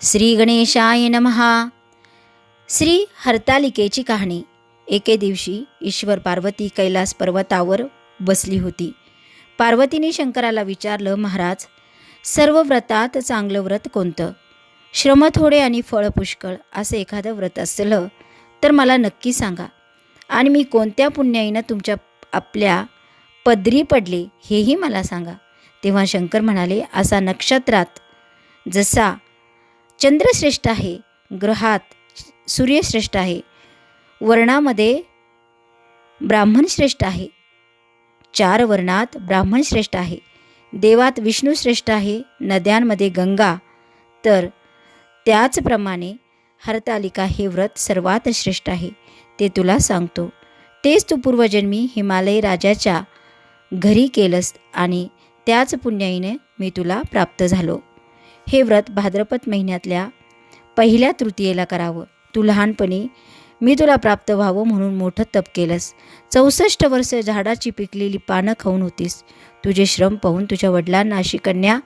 श्री गणेशाय नमः. श्री हरतालिकेची कहाणी. एके दिवशी ईश्वर पार्वती कैलास पर्वतावर बसली होती. पार्वतीने शंकराला विचारलं, महाराज, सर्व व्रतात चांगलं व्रत कोणतं? श्रम थोडे आणि फळ पुष्कळ असं एखादं व्रत असलं तर मला नक्की सांगा, आणि मी कोणत्या पुण्याईनं तुमच्या आपल्या पदरी पडले हेही मला सांगा. तेव्हा शंकर म्हणाले, असा नक्षत्रात जसा चंद्रश्रेष्ठ आहे, ग्रहात सूर्यश्रेष्ठ आहे, वर्णामध्ये ब्राह्मण श्रेष्ठ आहे, 4 वर्णात ब्राह्मण श्रेष्ठ आहे, देवात विष्णू श्रेष्ठ आहे, नद्यांमध्ये गंगा, तर त्याचप्रमाणे हरतालिका हे व्रत सर्वात श्रेष्ठ आहे. ते तुला सांगतो. तेच तू पूर्वजन्मी हिमालय राजाच्या घरी केलंस आणि त्याच पुण्याईने मी तुला प्राप्त झालो. हे व्रत भाद्रपद महिन्यातल्या पहिल्या तृतीयेला करावं. तू लहानपणी मी तुला प्राप्त व्हावं म्हणून मोठं तप केलंस. 64 वर्ष झाडाची पिकलेली पानं खाऊन होतीस. तुझे श्रम पाहून तुझ्या वडिलांना अशी कन्या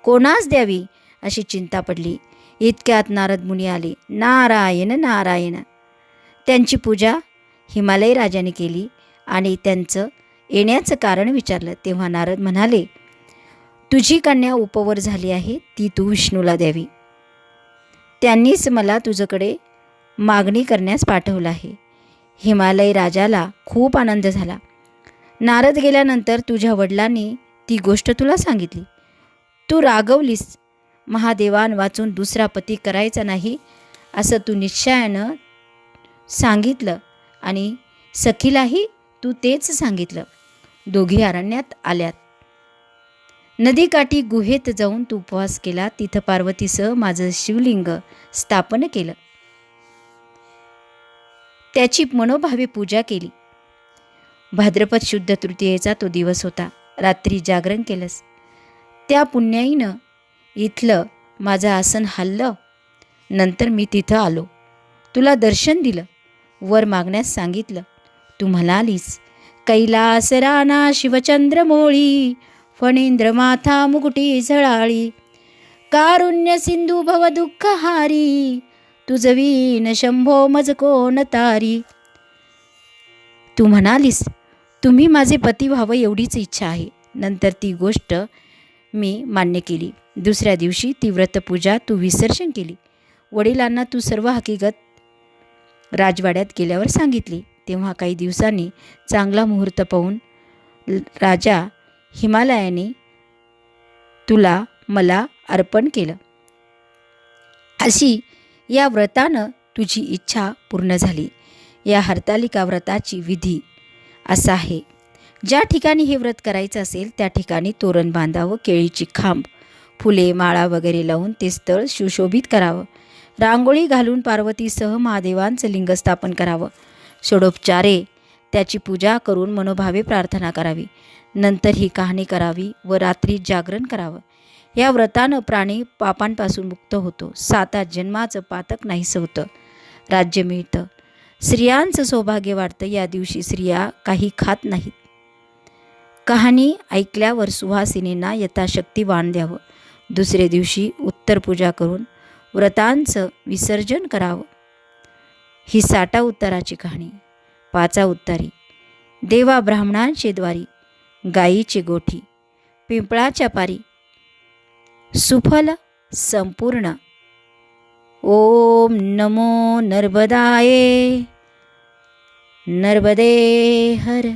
कोणास द्यावी अशी चिंता पडली. इतक्यात नारद मुनी आले. नारायण नारायण. त्यांची पूजा हिमालय राजाने केली आणि त्यांचं येण्याचं कारण विचारलं. तेव्हा नारद म्हणाले, तुझी कन्या उपवर झाली आहे, ती तू विष्णूला द्यावी. त्यांनीच मला तुझ्याकडे मागणी करण्यास पाठवलं आहे. हिमालय राजाला खूप आनंद झाला. नारद गेल्यानंतर तुझ्या वडिलांनी ती गोष्ट तुला सांगितली. तू रागवलीस. महादेवान वाचून दुसरा पती करायचा नाही असं तू निश्चयानं सांगितलं आणि सखीलाही तू तेच सांगितलं. दोघी अरण्यात आल्यात. नदीकाठी गुहेत जाऊन तू उपवास केला. तिथं पार्वतीसह माझं शिवलिंग स्थापन केलं. त्याची मनोभावे पूजा केली. भाद्रपद शुद्ध तृतीयेचा तो दिवस होता. रात्री जागरण केलंस. त्या पुण्याईनं इथलं माझं आसन हललं. नंतर मी तिथं आलो. तुला दर्शन दिलं. वर मागण्यास सांगितलं. तू म्हणालीस, कैलास राना शिवचंद्र मोळी, फणींद्र माथा मुकुटी झळाळी, कारुण्य सिंधू भव दुःखहारी, तुझवीन शंभो मज कोण तारी. तू म्हणालीस, तुम्ही माझे पती व्हावं एवढीच इच्छा आहे. नंतर ती गोष्ट मी मान्य केली. दुसऱ्या दिवशी ती व्रतपूजा तू विसर्जन केली. वडिलांना तू सर्व हकीकत राजवाड्यात गेल्यावर सांगितली. तेव्हा काही दिवसांनी चांगला मुहूर्त पाहून राजा हिमालयाने तुला मला अर्पण केलं. अशी या व्रतानं तुझी इच्छा पूर्ण झाली. या हरतालिका व्रताची विधी असा आहे, ज्या ठिकाणी हे व्रत करायचं असेल त्या ठिकाणी तोरण बांधावं, केळीची खांब, फुले, माळा वगैरे लावून ते स्थळ सुशोभित करावं. रांगोळी घालून पार्वतीसह महादेवांचं लिंग स्थापन करावं. षोडोपचारे त्याची पूजा करून मनोभावे प्रार्थना करावी. नंतर ही कहाणी करावी व रात्री जागरण करावं. या व्रतानं प्राणी पापांपासून मुक्त होतो. 7 जन्माचं पातक नाहीसं होतं. राज्य मिळतं. स्त्रियांचं सौभाग्य वाढतं. या दिवशी स्त्रिया काही खात नाहीत. कहाणी ऐकल्यावर सुहासिनींना यथाशक्ती वाण द्यावं. दुसरे दिवशी उत्तर पूजा करून व्रतांचं विसर्जन करावं. ही 6 उत्तराची कहाणी. 5 उत्तारी. देवा ब्राह्मणांचे द्वारी, गायीचे गोठी, पिंपळाच्या पारी, सुफल संपूर्ण. ओम नमो नर्मदाये. नर्मदे हर.